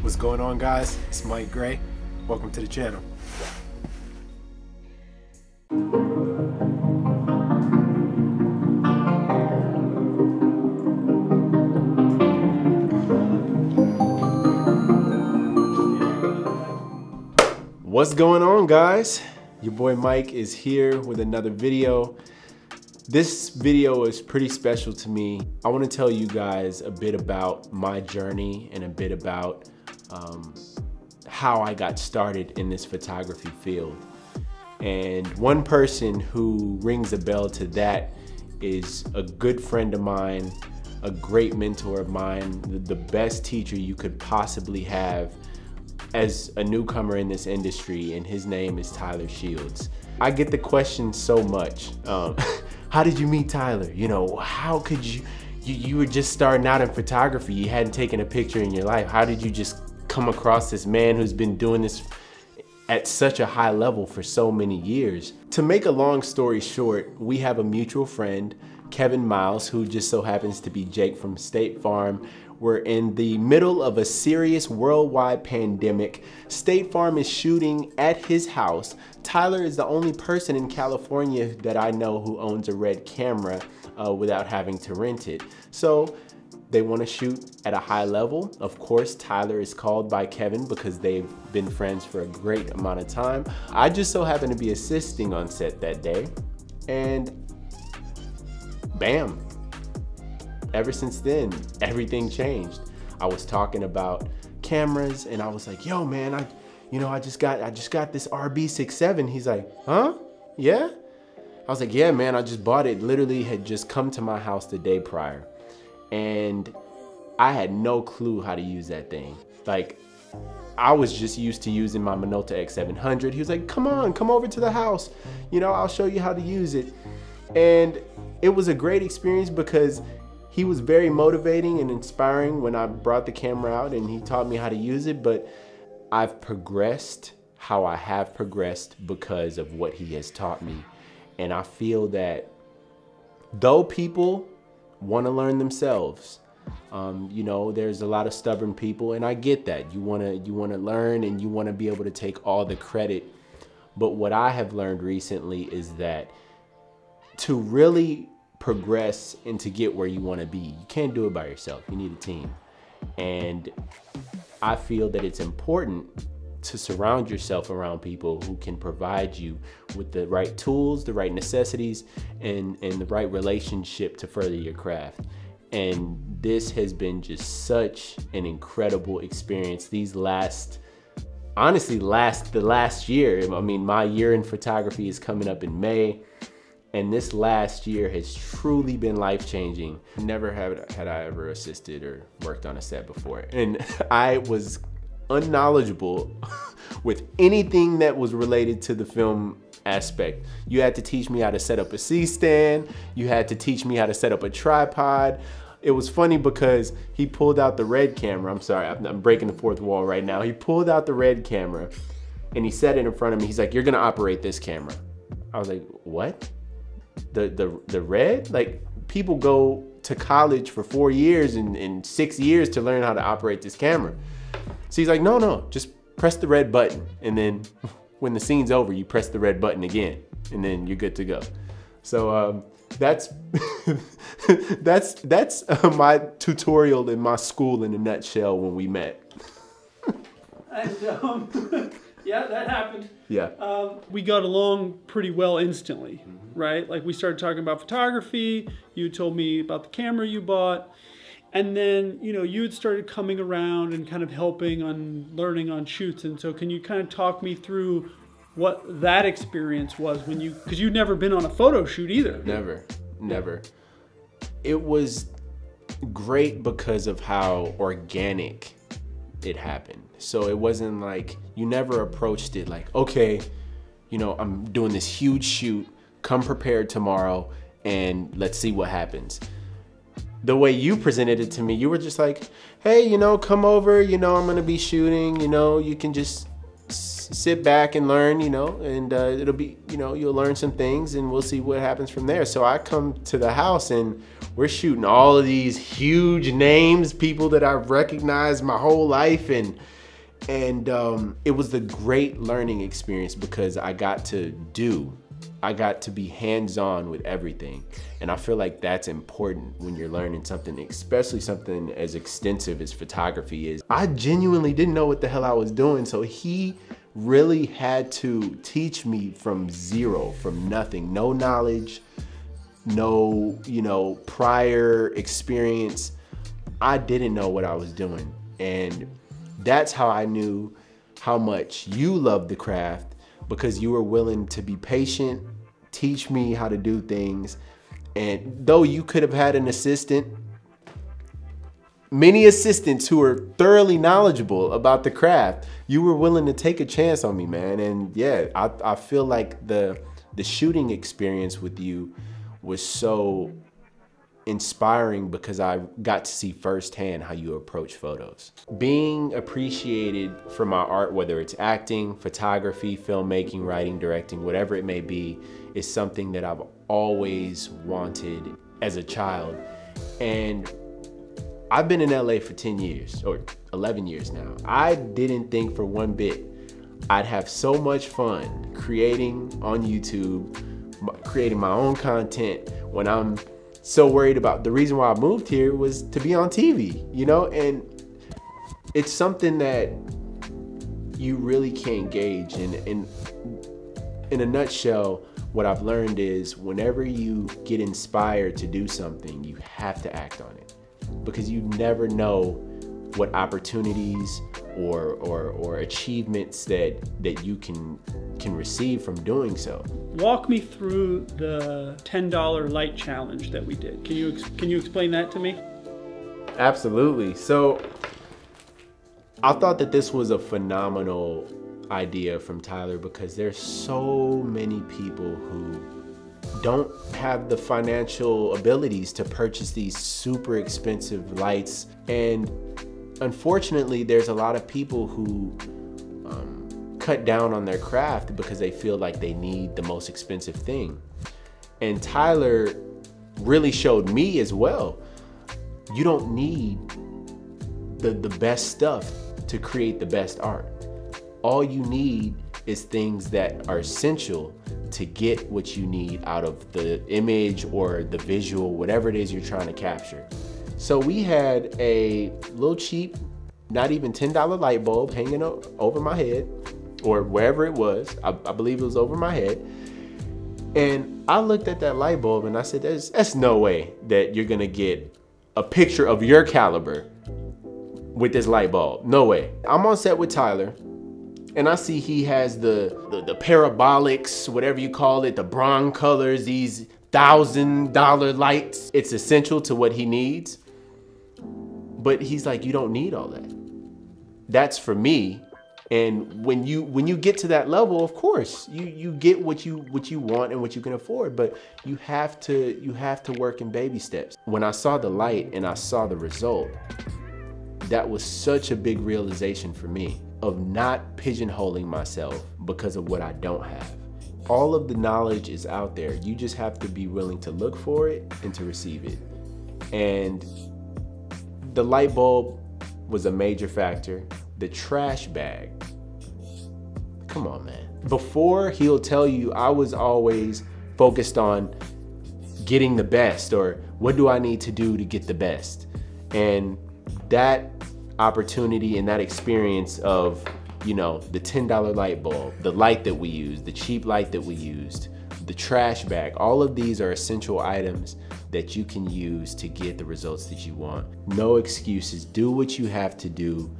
What's going on, guys? It's Mike Gray. Welcome to the channel. What's going on, guys? Your boy Mike is here with another video. This video is pretty special to me. I want to tell you guys a bit about my journey and a bit about how I got started in this photography field. And one person who rings a bell to that is a good friend of mine, a great mentor of mine, the best teacher you could possibly have as a newcomer in this industry, and his name is Tyler Shields. I get the question so much. How did you meet Tyler? You know, how could you were just starting out in photography, you hadn't taken a picture in your life. How did you just come across this man who's been doing this at such a high level for so many years? To make a long story short, we have a mutual friend, Kevin Miles, who just so happens to be Jake from State Farm. We're in the middle of a serious worldwide pandemic. State Farm is shooting at his house. Tyler is the only person in California that I know who owns a Red camera without having to rent it. So they want to shoot at a high level. Of course, Tyler is called by Kevin because they've been friends for a great amount of time. I just so happen to be assisting on set that day, and bam. Ever since then, everything changed. I was talking about cameras and I was like, yo man, I just got this RB67. He's like, huh? Yeah? I was like, yeah man, I just bought it. Literally had just come to my house the day prior. And I had no clue how to use that thing. Like, I was just used to using my Minolta X700. He was like, come on, come over to the house. You know, I'll show you how to use it. And it was a great experience because he was very motivating and inspiring when I brought the camera out and he taught me how to use it. But I've progressed how I have progressed because of what he has taught me. And I feel that though people want to learn themselves, you know, there's a lot of stubborn people, and I get that. You want to learn and you want to be able to take all the credit. But what I have learned recently is that to really progress and to get where you want to be, you can't do it by yourself. You need a team. And I feel that it's important to surround yourself around people who can provide you with the right tools, the right necessities, and the right relationship to further your craft. And this has been just such an incredible experience. These the last year, I mean, my year in photography is coming up in May. And this last year has truly been life-changing. Never had I ever assisted or worked on a set before. And I was unknowledgeable with anything that was related to the film aspect. You had to teach me how to set up a C-stand. You had to teach me how to set up a tripod. It was funny because he pulled out the Red camera. I'm sorry, I'm breaking the fourth wall right now. He pulled out the Red camera and he set it in front of me. He's like, you're gonna operate this camera. I was like, what? The Red? Like, people go to college for 4 years and 6 years to learn how to operate this camera. So he's like, no, just press the red button. And then when the scene's over, you press the red button again and then you're good to go. So that's my tutorial in my school in a nutshell when we met. And yeah, that happened. Yeah. We got along pretty well instantly, right? Like, we started talking about photography. You told me about the camera you bought. And then, you know, you had started coming around and kind of helping on learning on shoots. And so can you kind of talk me through what that experience was when you, because you'd never been on a photo shoot either. Never. It was great because of how organic it happened. So it wasn't like, you never approached it like, okay, you know, I'm doing this huge shoot, come prepared tomorrow and let's see what happens. The way you presented it to me, you were just like, hey, you know, come over, you know, I'm gonna be shooting, you know, you can just sit back and learn, you know, and it'll be, you know, you'll learn some things and we'll see what happens from there. So I come to the house and we're shooting all of these huge names, people that I've recognized my whole life, and And it was a great learning experience because I got to be hands-on with everything. And I feel like that's important when you're learning something, especially something as extensive as photography is. I genuinely didn't know what the hell I was doing, so he really had to teach me from zero, from nothing, no knowledge, no, prior experience. I didn't know what I was doing. And that's how I knew how much you love the craft, because you were willing to be patient, teach me how to do things. And though you could have had an assistant, many assistants who are thoroughly knowledgeable about the craft, you were willing to take a chance on me, man. And yeah, I feel like the shooting experience with you was so inspiring because I got to see firsthand how you approach photos. Being appreciated for my art, whether it's acting, photography, filmmaking, writing, directing, whatever it may be, is something that I've always wanted as a child. And I've been in LA for 10 years, or 11 years now. I didn't think for one bit I'd have so much fun creating on YouTube, creating my own content, when I'm so worried about the reason why I moved here was to be on TV, and it's something that you really can't gauge. And in a nutshell, what I've learned is whenever you get inspired to do something, you have to act on it, because you never know what opportunities or achievements that you can receive from doing so. Walk me through the $10 light challenge that we did. Can you explain that to me? Absolutely. So I thought that this was a phenomenal idea from Tyler, because there's so many people who don't have the financial abilities to purchase these super expensive lights. And unfortunately, there's a lot of people who cut down on their craft because they feel like they need the most expensive thing. And Tyler really showed me as well, you don't need the best stuff to create the best art. All you need is things that are essential to get what you need out of the image or the visual, whatever it is you're trying to capture. So we had a little cheap, not even $10 light bulb hanging over my head, or wherever it was. I believe it was over my head. And I looked at that light bulb and I said, that's no way that you're gonna get a picture of your caliber with this light bulb. No way. I'm on set with Tyler, and I see he has the parabolics, whatever you call it, the bronze colors, these $1,000 lights. It's essential to what he needs. But he's like, you don't need all that. That's for me. And when you get to that level, of course, you get what you want and what you can afford, but you have to work in baby steps. When I saw the light and I saw the result, that was such a big realization for me of not pigeonholing myself because of what I don't have. All of the knowledge is out there. You just have to be willing to look for it and to receive it. And the light bulb was a major factor. The trash bag. Come on, man. Before, he'll tell you I was always focused on getting the best, or what do I need to do to get the best? And that opportunity and that experience of, the $10 light bulb, the light that we used, the cheap light that we used, the trash bag, all of these are essential items that you can use to get the results that you want. No excuses. Do what you have to do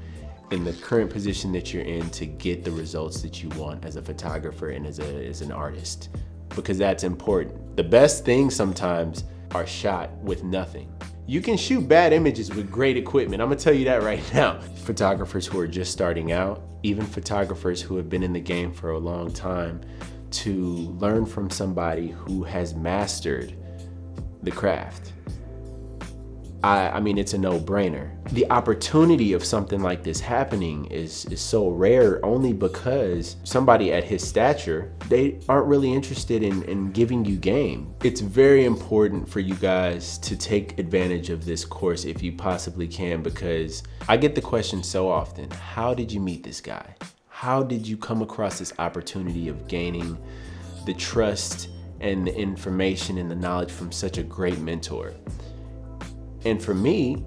in the current position that you're in to get the results that you want as a photographer and as an artist, because that's important. The best things sometimes are shot with nothing. You can shoot bad images with great equipment. I'm gonna tell you that right now. Photographers who are just starting out, even photographers who have been in the game for a long time, to learn from somebody who has mastered the craft. I mean, it's a no-brainer. The opportunity of something like this happening is so rare only because somebody at his stature, they aren't really interested in giving you game. It's very important for you guys to take advantage of this course if you possibly can, because I get the question so often, how did you meet this guy? How did you come across this opportunity of gaining the trust and the information and the knowledge from such a great mentor? And for me,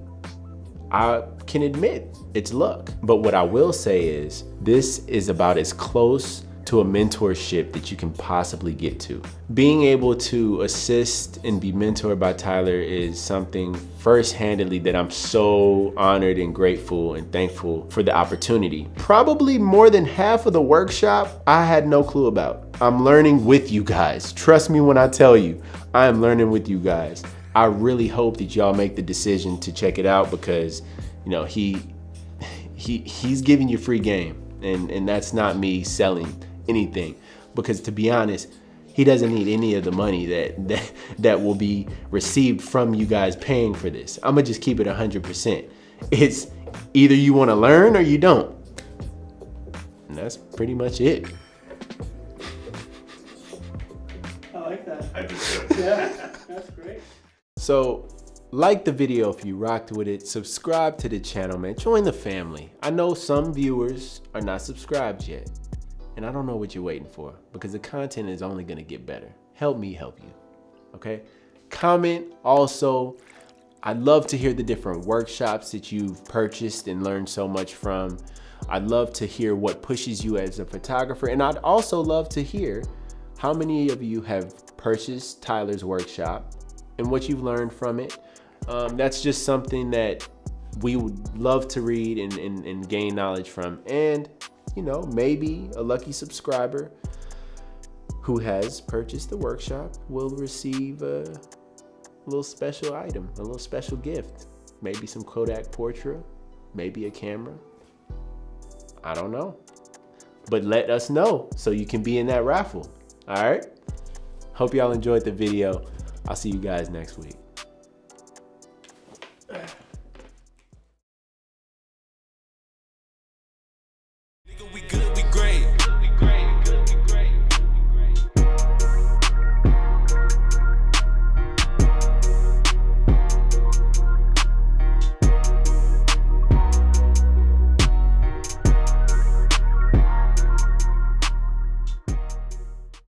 I can admit it's luck. But what I will say is this is about as close to a mentorship that you can possibly get to. Being able to assist and be mentored by Tyler is something first-handedly that I'm so honored and grateful and thankful for the opportunity. Probably more than half of the workshop I had no clue about. I'm learning with you guys. Trust me when I tell you, I am learning with you guys. I really hope that y'all make the decision to check it out because, you know, he's giving you free game, and that's not me selling anything, because to be honest, he doesn't need any of the money that will be received from you guys paying for this. I'm gonna just keep it 100%. It's either you want to learn or you don't, and that's pretty much it. I like that. I do too. Yeah, that's great. So, like the video if you rocked with it, subscribe to the channel, man. Join the family. I know some viewers are not subscribed yet, and I don't know what you're waiting for, because the content is only gonna get better. Help me help you, okay? Comment also. I'd love to hear the different workshops that you've purchased and learned so much from. I'd love to hear what pushes you as a photographer, and I'd also love to hear how many of you have purchased Tyler's workshop and what you've learned from it. That's just something that we would love to read and gain knowledge from. And, you know, maybe a lucky subscriber who has purchased the workshop will receive a little special item, a little special gift. Maybe some KODAK PORTRA, maybe a camera. I don't know. But let us know so you can be in that raffle. All right? Hope y'all enjoyed the video. I'll see you guys next week.